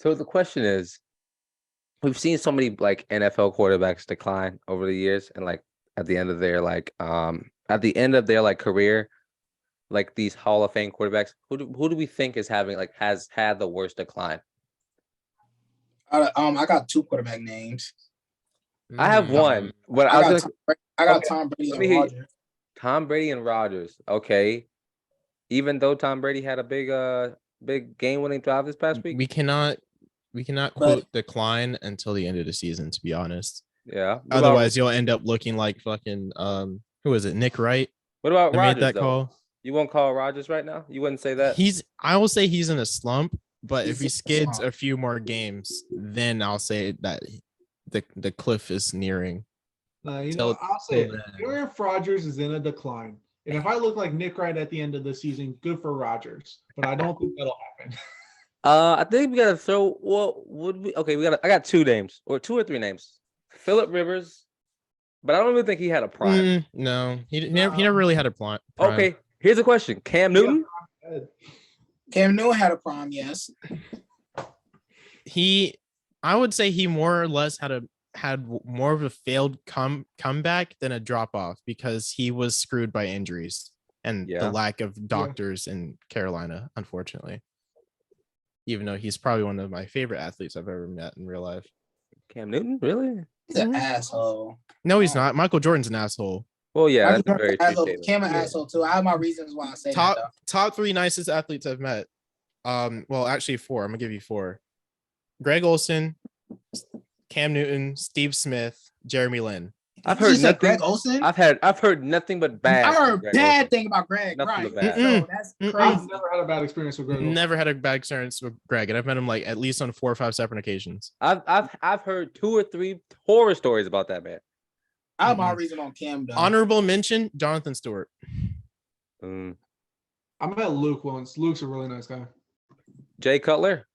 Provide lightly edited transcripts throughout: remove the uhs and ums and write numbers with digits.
So the question is, we've seen so many like NFL quarterbacks decline over the years, and like at the end of their career, like these Hall of Fame quarterbacks, who do we think is having like has had the worst decline? I got two quarterback names. I have one, but I got Tom Brady and Rodgers. Tom Brady and Rodgers. Okay. Even though Tom Brady had a big game-winning drive this past week. We cannot quote decline until the end of the season, to be honest. Yeah. Otherwise, you'll end up looking like fucking who is it? Nick Wright. What about Rodgers? Made that call. You won't call Rodgers right now? You wouldn't say that? I will say he's in a slump, but if he skids a few more games, then I'll say that the cliff is nearing. I'll say Aaron Rodgers is in a decline. And if I look like Nick Wright at the end of the season, good for Rodgers. But I don't think that'll happen. I think we gotta throw. Well, I got two names or two or three names. Phillip Rivers, but I don't really think he had a prime. No, he never really had a prime. Okay, here's a question: Cam Newton. Cam Newton had a prime, yes. I would say he more or less had more of a failed comeback than a drop off because he was screwed by injuries and the lack of doctors in Carolina, unfortunately. Even though he's probably one of my favorite athletes I've ever met in real life. Cam Newton, really? He's an asshole. No, he's not. Michael Jordan's an asshole. Well, yeah, that's a very true statement. Cam an asshole too. I have my reasons why I say that. Top three nicest athletes I've met. Well, actually four. I'm gonna give you four. Greg Olson, Cam Newton, Steve Smith, Jeremy Lin. I've heard nothing. Greg Olson? I've heard nothing but bad. I heard bad thing about Greg. Nothing right. but bad. So that's crazy. I've never had a bad experience with Greg Olson. Never had a bad experience with Greg, and I've met him like at least on 4 or 5 separate occasions. I've heard 2 or 3 horror stories about that man. I have my reason on Cam though. Honorable mention, Jonathan Stewart. I met Luke once. Luke's a really nice guy. Jay Cutler.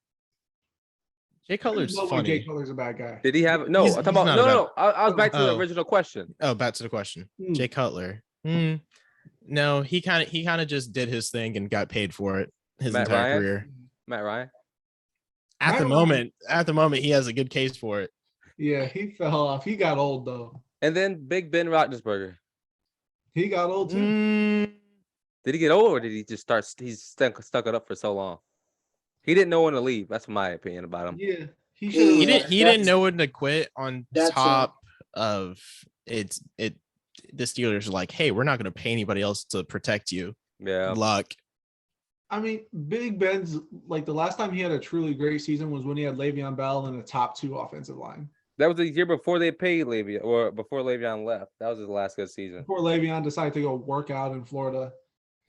Jay Cutler's funny. Jay Cutler's a bad guy. Did he have no? I'm talking about no. I was back to the original question. Oh, back to the question. Jay Cutler. No, he kind of just did his thing and got paid for it his entire career. Matt Ryan. At the moment, he has a good case for it. Yeah, he fell off. He got old though. And then Big Ben Roethlisberger. He got old too. Did he get old or did he just start? He's stuck it up for so long. He didn't know when to leave. That's my opinion about him. Yeah, he didn't know when to quit. On top of it, the Steelers are like, hey, we're not going to pay anybody else to protect you. Yeah, luck. I mean, Big Ben's like the last time he had a truly great season was when he had Le'Veon Bell and a top 2 offensive line. That was the year before they paid Le'Veon, or before Le'Veon left. That was his last good season. Before Le'Veon decided to go work out in Florida.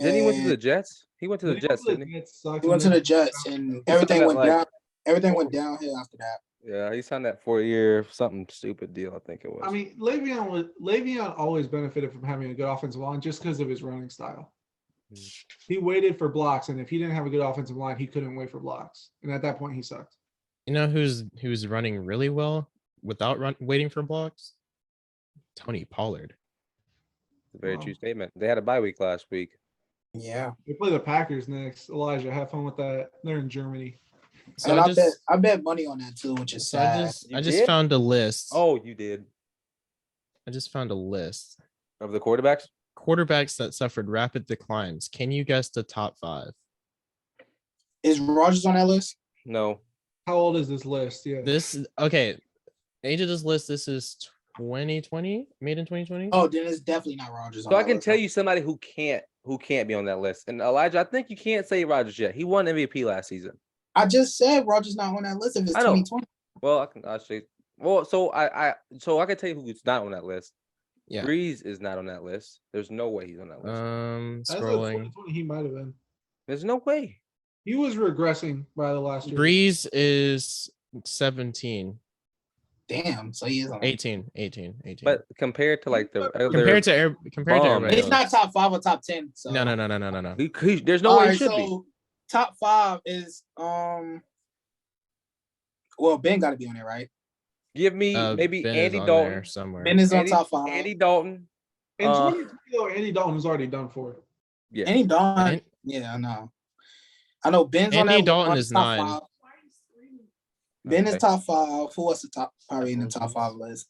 Then he went to the Jets. He went to the Jets, didn't he? He went to the Jets, and everything went down. Everything went downhill after that. Yeah, he signed that 4-year something stupid deal. I think it was. I mean, Le'Veon always benefited from having a good offensive line just because of his running style. He waited for blocks, and if he didn't have a good offensive line, he couldn't wait for blocks. And at that point, he sucked. You know who's running really well without waiting for blocks? Tony Pollard. It's a very true statement. They had a bye week last week. Yeah. They play the Packers next. Elijah, have fun with that. They're in Germany. So I bet money on that too, which is sad. I just found a list. Oh, you did. I just found a list of the quarterbacks. Quarterbacks that suffered rapid declines. Can you guess the top 5? Is Rodgers on that list? No. How old is this list? Yeah. Age of this list. This is 2020, made in 2020. Oh, then it's definitely not Rodgers. So I can tell you somebody who can't be on that list. And Elijah, I think you can't say Rodgers yet. He won MVP last season. I just said Rodgers not on that list if it's 2020. Well, I can actually. Well, so I can tell you who's not on that list. Yeah. Breeze is not on that list. There's no way he's on that list. Scrolling. 2020, he might have been. There's no way. He was regressing by the last year. Breeze is 17. Damn, so he is on 18. But compared to like the compared to everybody, he's not top 5 or top 10. So. No. There's no way he should be. Top 5 is well, Ben got to be on there, right? Give me maybe Ben Andy Dalton somewhere. Ben is on top 5. Andy Dalton. In 2020, Andy Dalton was already done for. Yeah. Andy Dalton. Yeah, I know. Ben's Andy on that. Dalton is 9. 5. Ben is top 5. Who was the top? Probably in the top 5 list.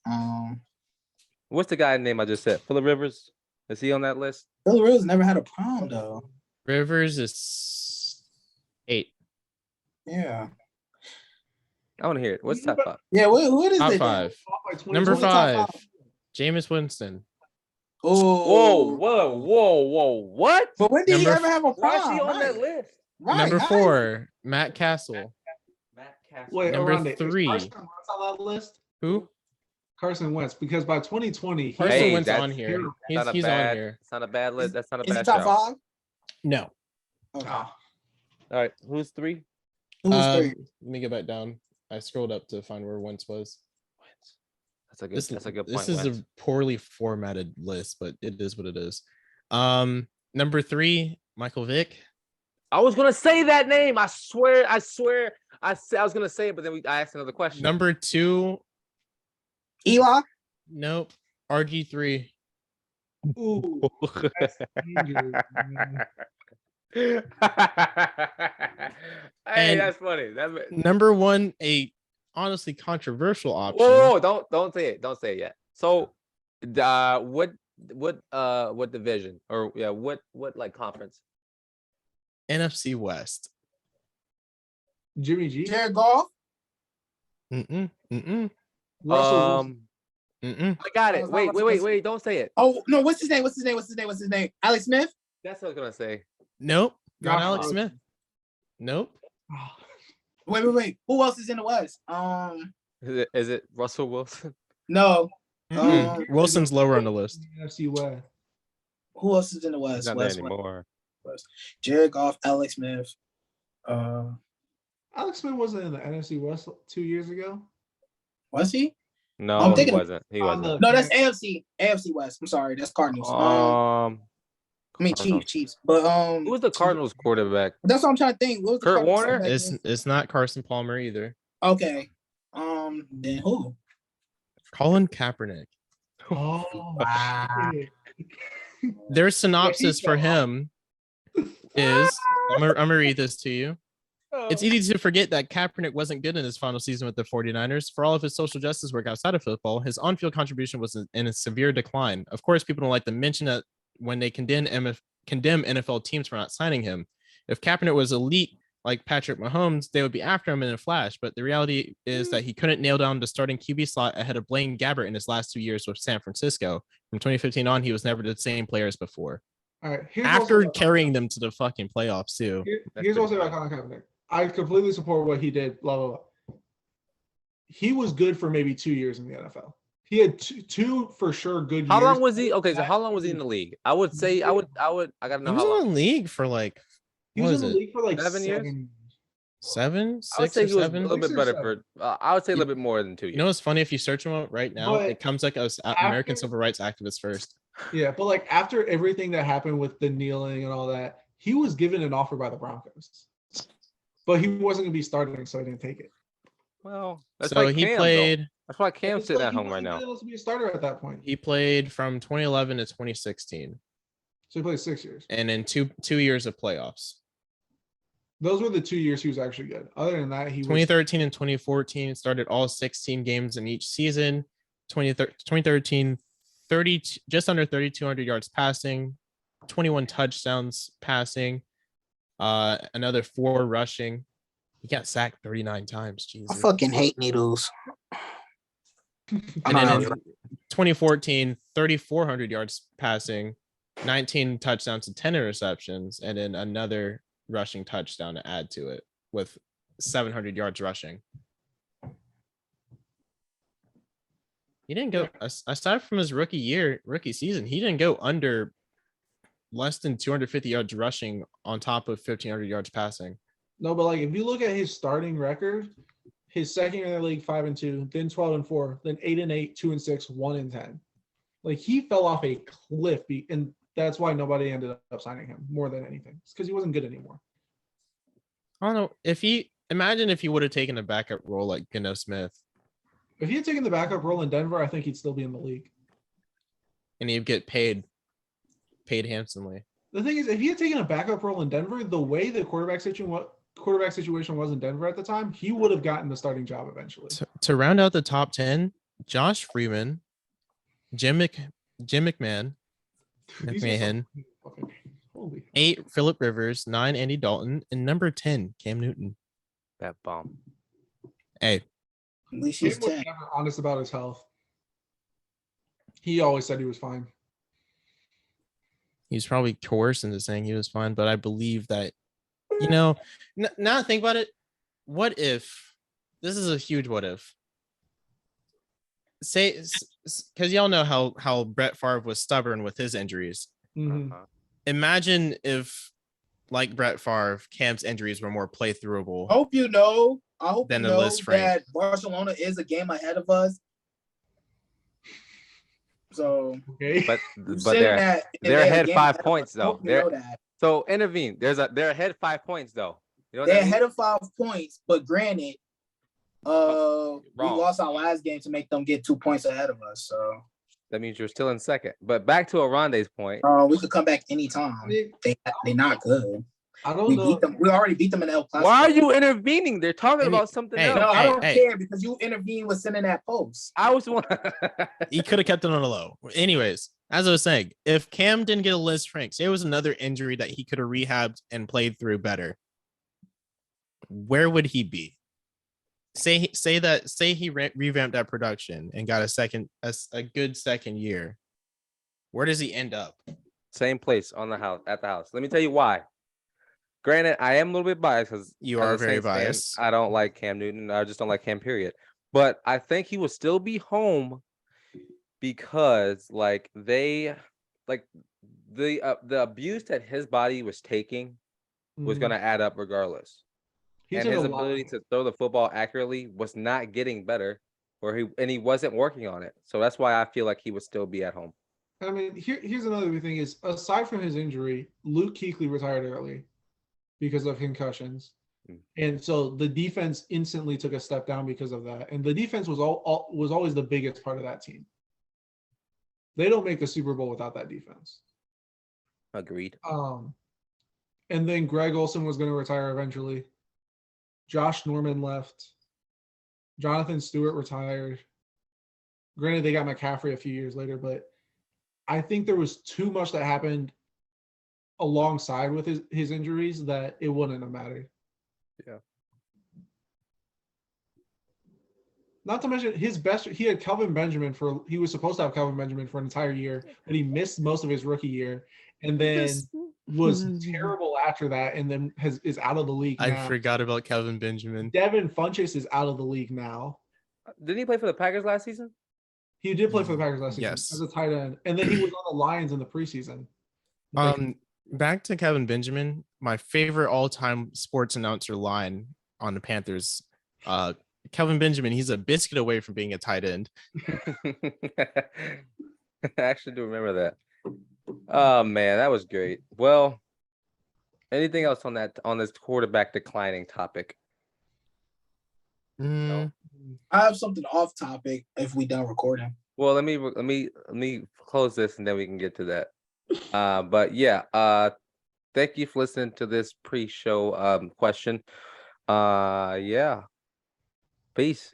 What's the guy's name I just said? Phillip Rivers? Is he on that list? Phillip Rivers never had a prime though. Rivers is 8. Yeah. I want to hear it. What's top 5? Yeah, what is Top it? 5. By Number 20, top 5. Jameis Winston. Oh, Whoa! What? But when did he Number ever have a Why is prime? he on Right. that list? Right. Number How 4, Matt Castle. Matt Castle. Wait, Number Oronde, is 3. Carson Wentz on that list? Who? Carson Wentz, because by 2020, Carson Hey, Wentz that's on here. Not a He's bad, on here. It's not a bad list. That's not a Is he bad top shout. 5? No. Okay. Oh, All right, who's 3? Who's 3? Let me get back down. I scrolled up to find where Wentz was. That's a good point. This is a poorly formatted list, but it is what it is. Number 3, Michael Vick. I was gonna say that name. I swear. I was gonna say it, but then I asked another question. Number 2, Eli? nope. RG3. ooh, that's dangerous, man. Hey, And that's funny. That's Number 1, a honestly controversial option. whoa, don't say it. Don't say it yet. So, what division or what like conference? NFC West. Jimmy G. Jared Goff? Mm-mm. Russell Wilson. Mm-mm. I got it. Wait. Don't say it. Oh, no. What's his name? Alex Smith? That's what I was gonna say. Nope. Not Josh Alex Rosen. Smith. Nope. Oh, Wait. Who else is in the West? Is it Russell Wilson? No. Mm-mm. Wilson's lower on the list. NFC West. Who else is in the He's West? not West, there anymore. West. Jared Goff, Alex Smith. Alex Smith wasn't in the NFC West 2 years ago. Was he? No, I'm he thinking- wasn't. He On wasn't. No, that's AFC West. I'm sorry, that's Cardinals. Cardinals. Chiefs. But Who was the Cardinals quarterback? That's what I'm trying to think. What was the Kurt Cardinals Warner? back then? It's not Carson Palmer either. Okay. Then who? Colin Kaepernick. Oh, Wow. shit. Their synopsis for him is I'm gonna read this to you. It's easy to forget that Kaepernick wasn't good in his final season with the 49ers. For all of his social justice work outside of football, his on-field contribution was in a severe decline. Of course, people don't like to mention that when they condemn NFL teams for not signing him. If Kaepernick was elite like Patrick Mahomes, they would be after him in a flash. But the reality is that he couldn't nail down the starting QB slot ahead of Blaine Gabbert in his last 2 years with San Francisco. From 2015 on, he was never the same player as before. All right. After carrying them to the fucking playoffs too. Here's what I'll say about Colin Kaepernick. I completely support what he did. Blah blah blah. He was good for maybe 2 years in the NFL. He had two for sure good years. How long was he? Okay, so how long was he in the league? I would say I gotta He know was how long. in the league for like He what was is in the it? league for like 7 years? 7, I would 6 say or he was a 7. little bit 6 or better 7. for. I would say a little bit more than 2 years. You know what's funny? If you search him up right now, But it comes like a American civil rights activist first. Yeah, but like after everything that happened with the kneeling and all that, he was given an offer by the Broncos, but he wasn't gonna be starting, so he didn't take it. Well, that's So like he Cam, played. though. That's why Cam's It's sitting like at he home right wasn't now. good enough to be a starter at that point. He played from 2011 to 2016, So he played 6 years. and in two years of playoffs. Those were the 2 years he was actually good. Other than that, he was 2013 and 2014 started all 16 games in each season. 2013, just under 3,200 yards passing, 21 touchdowns passing, another 4 rushing. He got sacked 39 times. I Jesus. fucking hate needles. And then in 2014, 3,400 yards passing, 19 touchdowns and 10 interceptions, and then another rushing touchdown to add to it with 700 yards rushing. He didn't go, aside from his rookie season, he didn't go under less than 250 yards rushing on top of 1,500 yards passing. no, but like if you look at his starting record, his second year in the league 5-2, then 12-4, then 8-8, 2-6, 1-10. Like he fell off a cliff, and that's why nobody ended up signing him more than anything. It's because he wasn't good anymore. I don't know imagine if he would have taken a backup role like Geno Smith If he had taken the backup role in Denver, I think he'd still be in the league. and he'd get paid handsomely. The thing is, if he had taken a backup role in Denver, the way the quarterback situation quarterback situation was in Denver at the time, he would have gotten the starting job eventually. To round out the top 10, Josh Freeman, Jim McMahon, McMahon, 8 Phillip Rivers, 9 Andy Dalton, and number 10 Cam Newton. That bomb. Hey, At least Cam he's was 10. never honest about his health. He always said he was fine. he's probably coerced into saying he was fine, but I believe that, you know, now think about it. What if this is a huge what if? Say, because y'all know how Brett Favre was stubborn with his injuries. Mhm. Imagine if, like Brett Favre, Cam's injuries were more playthroughable. I hope you know Than the list, Frank. that Barcelona is a game ahead of us. So, Okay. But saying they're that they're they have a ahead game 5 ahead of points us, I hope though. you know that. So intervene. They're ahead 5 points though. You know what They're that means? ahead of 5 points, but granted, we Wrong. lost our last game to make them get 2 points ahead of us. So That means you're still in second. But back to Oronde's point. we could come back anytime. They're not good. I don't We know. beat them. We already beat them in El Clasico. Why are you intervening? They're talking about something hey, else. No, I don't Hey. care because you intervened with sending that post. I was one. He could have kept it on a low. Anyways, as I was saying, if Cam didn't get a list, Frank, say it was another injury that he could have rehabbed and played through better, where would he be? Say he revamped that production and got a good second year. Where does he end up? Same place at the house. Let me tell you why. Granted, I am a little bit biased because You are very biased. I don't like Cam Newton. I just don't like Cam, period. But I think he will still be home because the abuse that his body was taking was going to add up regardless. He's And in his a lot. ability to throw the football accurately was not getting better, he wasn't working on it. So that's why I feel like he would still be at home. I mean, here's another big thing is, aside from his injury, Luke Kuechly retired early because of concussions. And so the defense instantly took a step down because of that. And the defense was was always the biggest part of that team. They don't make the Super Bowl without that defense. Agreed. And then Greg Olsen was going to retire eventually. Josh Norman left. Jonathan Stewart retired. Granted, they got McCaffrey a few years later, but I think there was too much that happened alongside with his injuries that it wouldn't have mattered. Yeah. Not to mention he had Kelvin Benjamin he was supposed to have Kelvin Benjamin for an entire year, but he missed most of his rookie year and then was terrible after that and then is out of the league now. I forgot about Kelvin Benjamin. Devin Funchess is out of the league now. Didn't he play for the Packers last season? He did play for the Packers last season as a tight end. And then he was on the Lions in the preseason. Back to Kelvin Benjamin, my favorite all-time sports announcer line on the Panthers. Kelvin Benjamin, he's a biscuit away from being a tight end. I actually do remember that. Oh man, that was great. Well, anything else on this quarterback declining topic? No. I have something off topic if we done recording. Well, let me close this and then we can get to that. But yeah, thank you for listening to this pre-show question. Yeah. Peace.